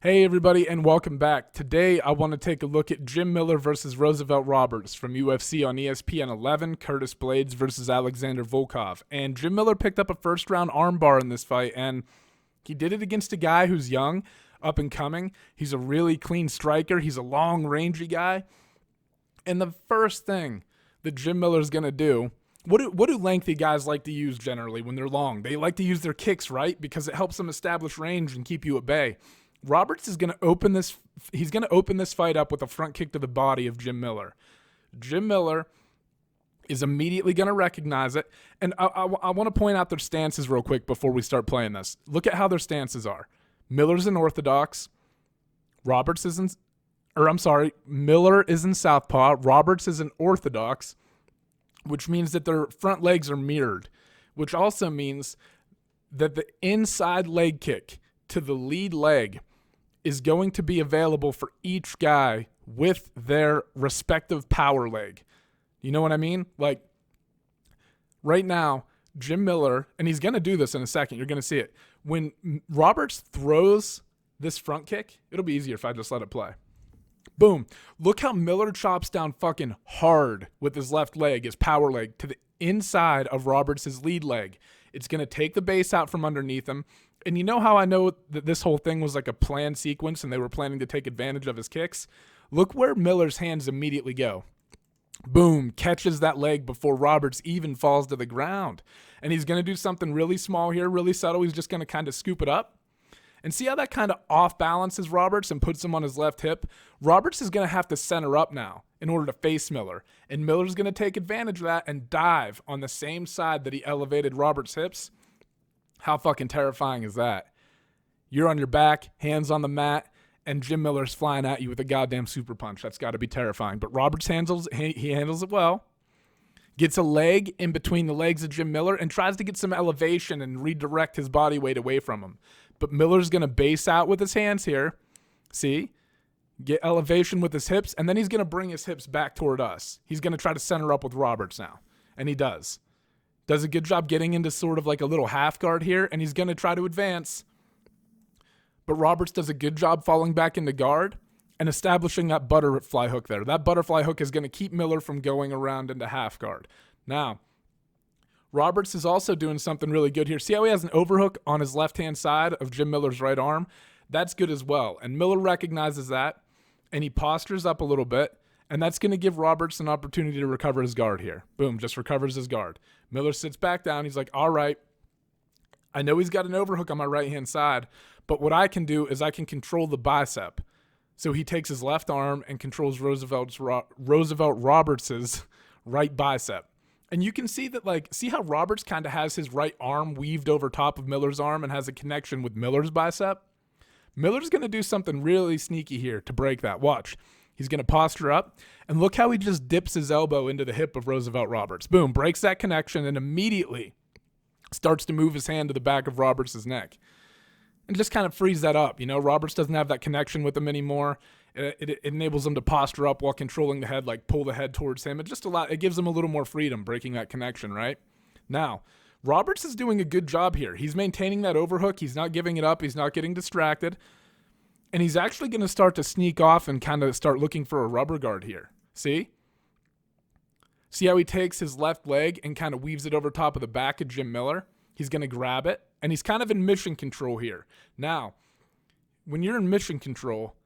Hey everybody and welcome back. Today I want to take a look at Jim Miller versus Roosevelt Roberts from UFC on ESPN 11, Curtis Blaydes versus Alexander Volkov. And Jim Miller picked up a first round armbar in this fight, and he did it against a guy who's young, up and coming. He's a really clean striker. He's a long rangey guy. And the first thing that Jim Miller's going to do, what do lengthy guys like to use generally when they're long? They like to use their kicks, right? Because it helps them establish range and keep you at bay. Roberts is going to open this. He's going to open this fight up with a front kick to the body of Jim Miller. Jim Miller is immediately going to recognize it, and I want to point out their stances real quick before we start playing this. Look at how their stances are. Miller's in orthodox. Miller is in southpaw. Roberts is in orthodox, which means that their front legs are mirrored, which also means that the inside leg kick to the lead leg is going to be available for each guy with their respective power leg. You know what I mean? Like, right now, Jim Miller, and he's going to do this in a second, you're going to see it. When Roberts throws this front kick, it'll be easier if I just let it play. Boom. Look how Miller chops down fucking hard with his left leg, his power leg, to the inside of Roberts' lead leg. It's going to take the base out from underneath him. And you know how I know that this whole thing was like a planned sequence and they were planning to take advantage of his kicks? Look where Miller's hands immediately go. Boom, catches that leg before Roberts even falls to the ground. And he's going to do something really small here, really subtle. He's just going to kind of scoop it up. And see how that kind of off balances Roberts and puts him on his left hip? Roberts is going to have to center up now in order to face Miller. And Miller's going to take advantage of that and dive on the same side that he elevated Roberts' hips. How fucking terrifying is that? You're on your back, hands on the mat, and Jim Miller's flying at you with a goddamn super punch. That's got to be terrifying. But Roberts handles it well. Gets a leg in between the legs of Jim Miller and tries to get some elevation and redirect his body weight away from him. But Miller's going to base out with his hands here. See? Get elevation with his hips, and then he's going to bring his hips back toward us. He's going to try to center up with Roberts now. And he does. Does a good job getting into sort of like a little half guard here, and he's going to try to advance. But Roberts does a good job falling back into guard and establishing that butterfly hook there. That butterfly hook is going to keep Miller from going around into half guard. Now, Roberts is also doing something really good here. See how he has an overhook on his left-hand side of Jim Miller's right arm? That's good as well. And Miller recognizes that, and he postures up a little bit, and that's going to give Roberts an opportunity to recover his guard here. Boom, just recovers his guard. Miller sits back down. He's like, all right, I know he's got an overhook on my right-hand side, but what I can do is I can control the bicep. So he takes his left arm and controls Roosevelt Roberts' right bicep. And you can see that, like, see how Roberts kind of has his right arm weaved over top of Miller's arm and has a connection with Miller's bicep? Miller's going to do something really sneaky here to break that. Watch. He's going to posture up, and look how he just dips his elbow into the hip of Roosevelt Roberts. Boom, breaks that connection, and immediately starts to move his hand to the back of Roberts' neck. And just kind of frees that up. You know, Roberts doesn't have that connection with him anymore. It enables him to posture up while controlling the head, like pull the head towards him. It gives him a little more freedom, breaking that connection, right? Now, Roberts is doing a good job here. He's maintaining that overhook. He's not giving it up. He's not getting distracted. And he's actually going to start to sneak off and kind of start looking for a rubber guard here. See? See how he takes his left leg and kind of weaves it over top of the back of Jim Miller? He's going to grab it, and he's kind of in mission control here. Now, when you're in mission control,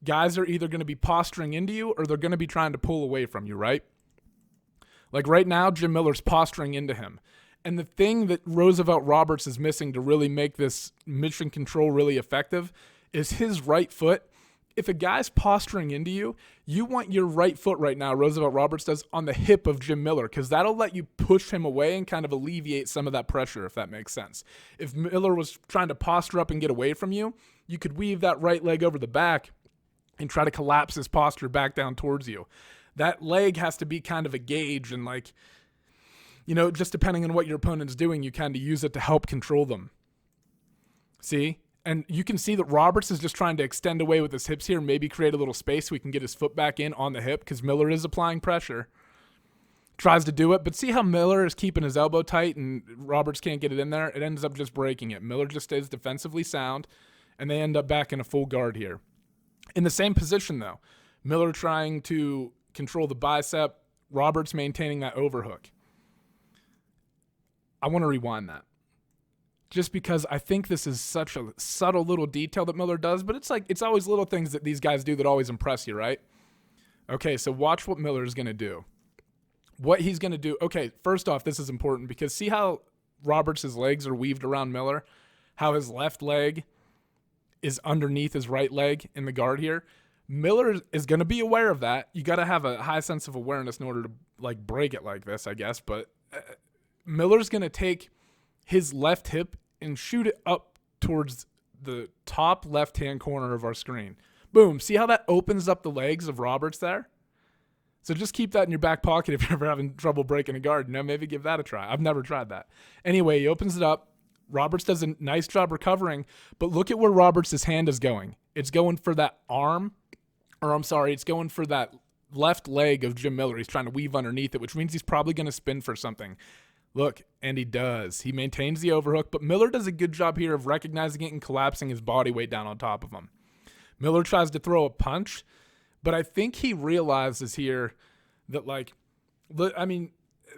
guys are either going to be posturing into you or they're going to be trying to pull away from you, right? Like right now, Jim Miller's posturing into him. And the thing that Roosevelt Roberts is missing to really make this mission control really effective is his right foot. If a guy's posturing into you, you want your right foot right now, Roosevelt Roberts does, on the hip of Jim Miller, because that'll let you push him away and kind of alleviate some of that pressure, if that makes sense. If Miller was trying to posture up and get away from you, you could weave that right leg over the back and try to collapse his posture back down towards you. That leg has to be kind of a gauge, and like, you know, just depending on what your opponent's doing, you kind of use it to help control them. See? And you can see that Roberts is just trying to extend away with his hips here, maybe create a little space so he can get his foot back in on the hip because Miller is applying pressure. Tries to do it, but see how Miller is keeping his elbow tight and Roberts can't get it in there? It ends up just breaking it. Miller just stays defensively sound and they end up back in a full guard here. In the same position, though, Miller trying to control the bicep, Roberts maintaining that overhook. I want to rewind that. Just because I think this is such a subtle little detail that Miller does, but it's always little things that these guys do that always impress you, right? Okay, so watch what Miller is going to do. What he's going to do, okay, first off, this is important because see how Roberts' legs are weaved around Miller? How his left leg is underneath his right leg in the guard here? Miller is going to be aware of that. You got to have a high sense of awareness in order to like break it like this, I guess, but Miller's going to take his left hip and shoot it up towards the top left-hand corner of our screen. Boom. See how that opens up the legs of Roberts there? So just keep that in your back pocket if you're ever having trouble breaking a guard. Maybe give that a try. I've never tried that. Anyway, he opens it up. Roberts does a nice job recovering, but look at where Roberts' hand is going. It's going for that arm, it's going for that left leg of Jim Miller. He's trying to weave underneath it, which means he's probably going to spin for something. Look, and he does. He maintains the overhook, but Miller does a good job here of recognizing it and collapsing his body weight down on top of him. Miller tries to throw a punch, but I think he realizes here that,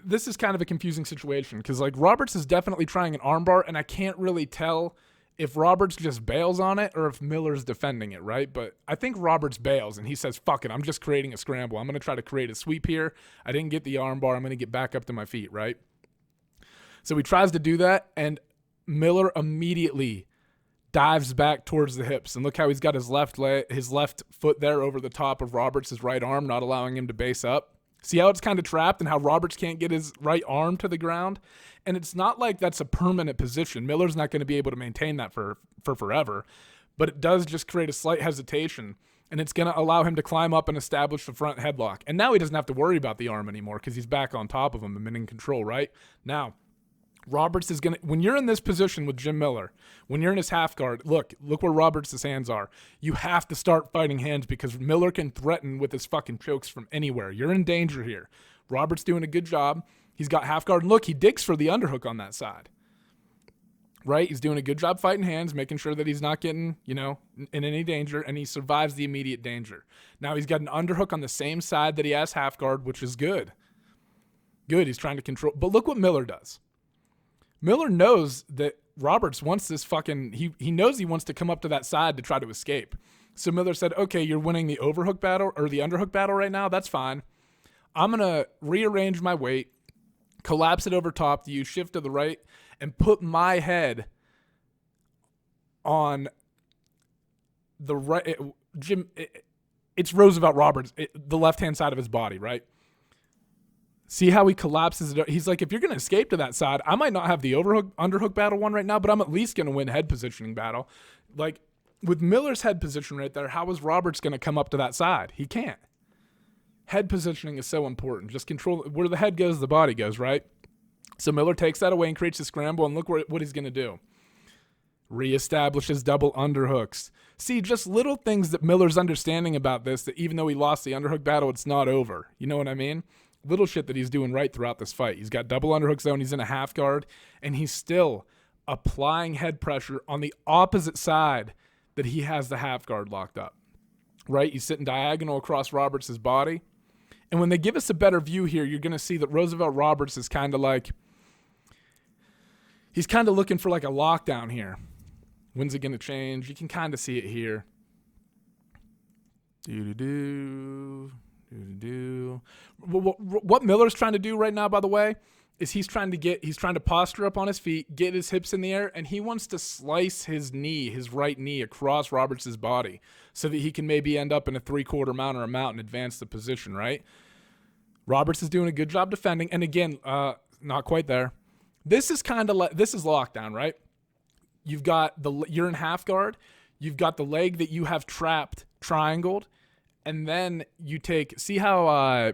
this is kind of a confusing situation because, Roberts is definitely trying an armbar, and I can't really tell if Roberts just bails on it or if Miller's defending it, right? But I think Roberts bails, and he says, fuck it, I'm just creating a scramble. I'm going to try to create a sweep here. I didn't get the armbar. I'm going to get back up to my feet, right? So he tries to do that, and Miller immediately dives back towards the hips. And look how he's got his left foot there over the top of Roberts' right arm, not allowing him to base up. See how it's kind of trapped and how Roberts can't get his right arm to the ground? And it's not like that's a permanent position. Miller's not going to be able to maintain that for forever, but it does just create a slight hesitation, and it's going to allow him to climb up and establish the front headlock. And now he doesn't have to worry about the arm anymore because he's back on top of him and in control, right? Now, Roberts is going to, when you're in this position with Jim Miller, when you're in his half guard, look where Roberts' hands are. You have to start fighting hands because Miller can threaten with his fucking chokes from anywhere. You're in danger here. Roberts doing a good job. He's got half guard. And look, he digs for the underhook on that side. Right? He's doing a good job fighting hands, making sure that he's not getting, in any danger, and he survives the immediate danger. Now he's got an underhook on the same side that he has half guard, which is good. Good. He's trying to control. But look what Miller does. Miller knows that Roberts wants this he knows he wants to come up to that side to try to escape. So Miller said, okay, you're winning the overhook battle or the underhook battle right now. That's fine. I'm going to rearrange my weight, collapse it over top to you, shift to the right, and put my head on the right. It's Roosevelt Roberts, the left-hand side of his body, right? See how he collapses it? He's like, if you're going to escape to that side, I might not have the underhook battle one right now, but I'm at least going to win head positioning battle. Like, with Miller's head position right there, how is Roberts going to come up to that side? He can't. Head positioning is so important. Just control where the head goes, the body goes, right? So Miller takes that away and creates a scramble, and look what he's going to do. Reestablishes double underhooks. See, just little things that Miller's understanding about this, that even though he lost the underhook battle, it's not over. You know what I mean? Little shit that he's doing right throughout this fight. He's got double underhook zone. He's in a half guard, and he's still applying head pressure on the opposite side that he has the half guard locked up, right? He's sitting diagonal across Roberts' body. And when they give us a better view here, you're going to see that Roosevelt Roberts is kind of like, he's kind of looking for like a lockdown here. When's it going to change? You can kind of see it here. What Miller's trying to do right now, by the way, is he's trying to posture up on his feet, get his hips in the air, and he wants to slice his right knee across Roberts' body so that he can maybe end up in a 3/4 mount or a mount and advance the position, right? Roberts is doing a good job defending, and again, not quite there. This is lockdown, right? You're in half guard, you've got the leg that you have trapped, triangled, and then you see how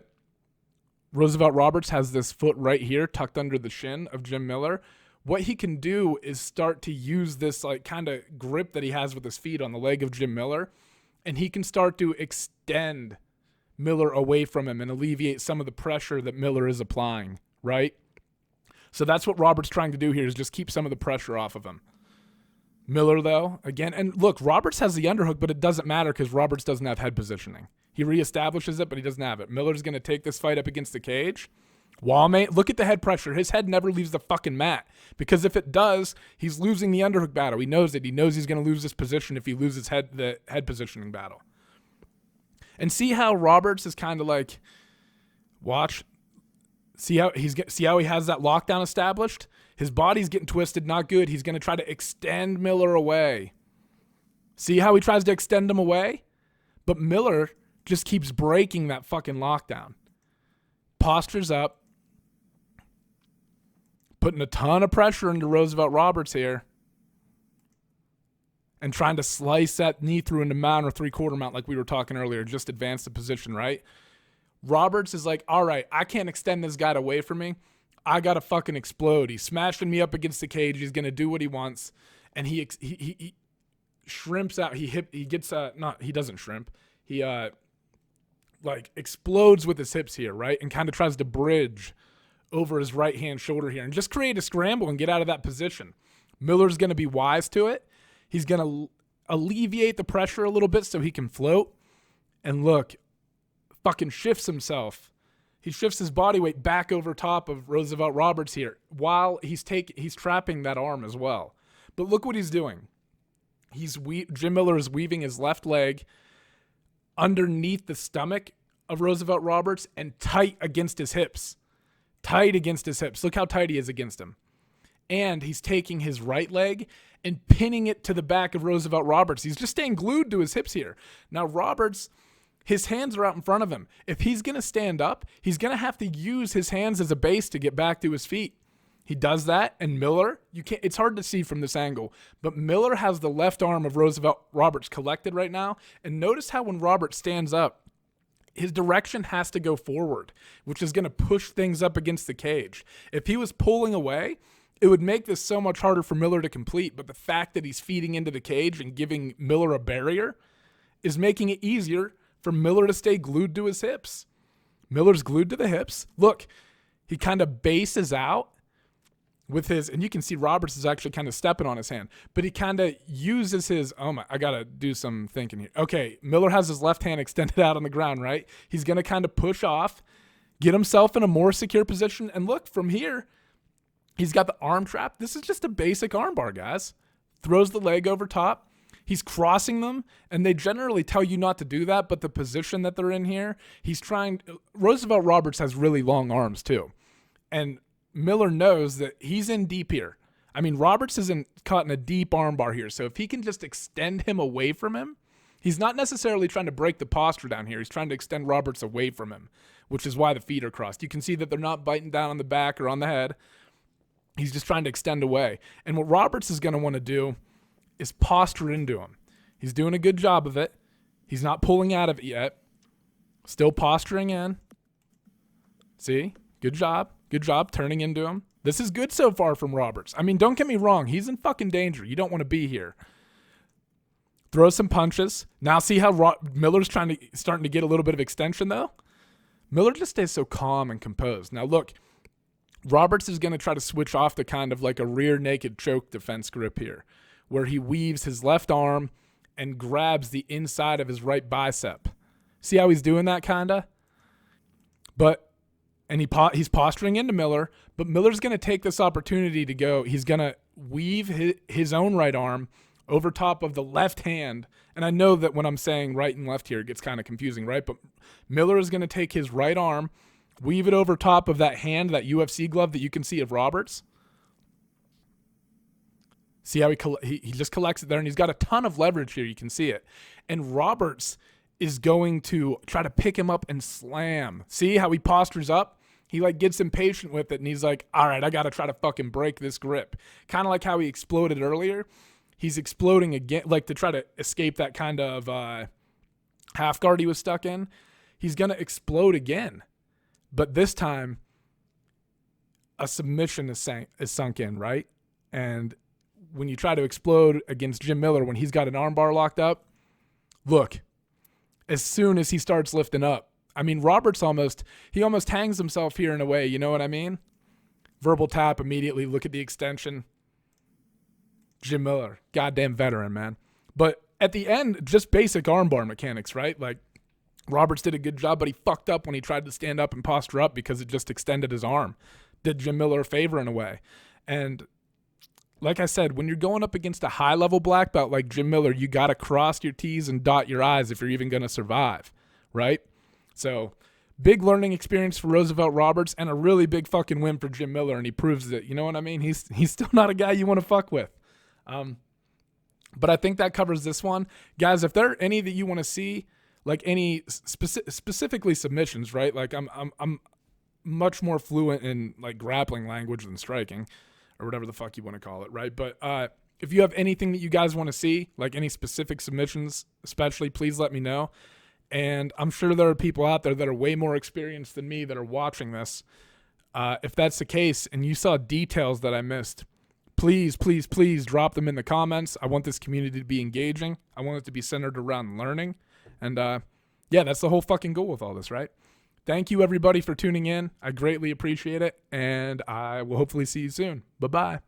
Roosevelt Roberts has this foot right here tucked under the shin of Jim Miller. What he can do is start to use this like kind of grip that he has with his feet on the leg of Jim Miller, and he can start to extend Miller away from him and alleviate some of the pressure that Miller is applying, right? So that's what Roberts trying to do here, is just keep some of the pressure off of him. Miller, though, again, and look, Roberts has the underhook, but it doesn't matter because Roberts doesn't have head positioning. He reestablishes it, but he doesn't have it. Miller's going to take this fight up against the cage. Look at the head pressure. His head never leaves the fucking mat because if it does, he's losing the underhook battle. He knows it. He knows he's going to lose this position if he loses the head positioning battle. And see how Roberts is kind of like, watch. See how he has that lockdown established? His body's getting twisted, not good. He's going to try to extend Miller away. See how he tries to extend him away? But Miller just keeps breaking that fucking lockdown. Postures up. Putting a ton of pressure into Roosevelt Roberts here. And trying to slice that knee through into mount or three-quarter mount like we were talking earlier. Just advance the position, right? Roberts is like, all right, I can't extend this guy away from me. I got to fucking explode. He's smashing me up against the cage. He's going to do what he wants. And he shrimps out. He doesn't shrimp. He explodes with his hips here, right? And kind of tries to bridge over his right-hand shoulder here and just create a scramble and get out of that position. Miller's going to be wise to it. He's going to alleviate the pressure a little bit so he can float. And look, fucking shifts himself. He shifts his body weight back over top of Roosevelt Roberts here while he's trapping that arm as well. But look what he's doing. Jim Miller is weaving his left leg underneath the stomach of Roosevelt Roberts and tight against his hips. Tight against his hips. Look how tight he is against him. And he's taking his right leg and pinning it to the back of Roosevelt Roberts. He's just staying glued to his hips here. Now Roberts, his hands are out in front of him. If he's going to stand up, he's going to have to use his hands as a base to get back to his feet. He does that, and Miller, it's hard to see from this angle, but Miller has the left arm of Roosevelt Roberts collected right now, and notice how when Roberts stands up, his direction has to go forward, which is going to push things up against the cage. If he was pulling away, it would make this so much harder for Miller to complete, but the fact that he's feeding into the cage and giving Miller a barrier is making it easier for Miller to stay glued to his hips. Miller's glued to the hips. Look, he kind of bases out with his, and you can see Roberts is actually kind of stepping on his hand, but he kind of uses his, I got to do some thinking here. Okay, Miller has his left hand extended out on the ground, right? He's going to kind of push off, get himself in a more secure position, and look, from here, he's got the arm trap. This is just a basic armbar, guys. Throws the leg over top. He's crossing them, and they generally tell you not to do that, but the position that they're in here, Roosevelt Roberts has really long arms too, and Miller knows that he's in deep here. I mean, Roberts isn't caught in a deep armbar here, so if he can just extend him away from him, he's not necessarily trying to break the posture down here. He's trying to extend Roberts away from him, which is why the feet are crossed. You can see that they're not biting down on the back or on the head. He's just trying to extend away. And what Roberts is going to want to do is posture into him. He's doing a good job of it. He's not pulling out of it yet. Still posturing in. See? Good job. Good job turning into him. This is good so far from Roberts. I mean, don't get me wrong. He's in fucking danger. You don't want to be here. Throw some punches. Now see how Miller's starting to get a little bit of extension, though? Miller just stays so calm and composed. Now, look, Roberts is going to try to switch off to kind of like a rear naked choke defense grip here, where he weaves his left arm and grabs the inside of his right bicep. See how he's doing that, kind of? And he's posturing into Miller, but Miller's going to take this opportunity to go. He's going to weave his own right arm over top of the left hand. And I know that when I'm saying right and left here, it gets kind of confusing, right? But Miller is going to take his right arm, weave it over top of that hand, that UFC glove that you can see of Roberts. See how he just collects it there, and he's got a ton of leverage here. You can see it. And Roberts is going to try to pick him up and slam. See how he postures up? He gets impatient with it, and he's like, all right, I got to try to fucking break this grip. Kind of like how he exploded earlier. He's exploding again, to try to escape that kind of half guard he was stuck in. He's going to explode again. But this time, a submission is sunk in, right? And when you try to explode against Jim Miller, when he's got an armbar locked up, look, as soon as he starts lifting up, I mean, Roberts almost hangs himself here in a way, you know what I mean? Verbal tap immediately, look at the extension. Jim Miller, goddamn veteran, man. But at the end, just basic armbar mechanics, right? Like, Roberts did a good job, but he fucked up when he tried to stand up and posture up because it just extended his arm. Did Jim Miller a favor in a way. And like I said, when you're going up against a high-level black belt like Jim Miller, you got to cross your T's and dot your I's if you're even going to survive, right? So, big learning experience for Roosevelt Roberts and a really big fucking win for Jim Miller, and he proves that, you know what I mean? He's still not a guy you want to fuck with. But I think that covers this one. Guys, if there are any that you want to see, like any specifically submissions, right? Like I'm much more fluent in like grappling language than striking, or whatever the fuck you want to call it, right? But if you have anything that you guys want to see, like any specific submissions especially, please let me know. And I'm sure there are people out there that are way more experienced than me that are watching this. If that's the case and you saw details that I missed, please, please, please drop them in the comments. I want this community to be engaging. I want it to be centered around learning. And yeah, that's the whole fucking goal with all this, right? Thank you, everybody, for tuning in. I greatly appreciate it, and I will hopefully see you soon. Bye-bye.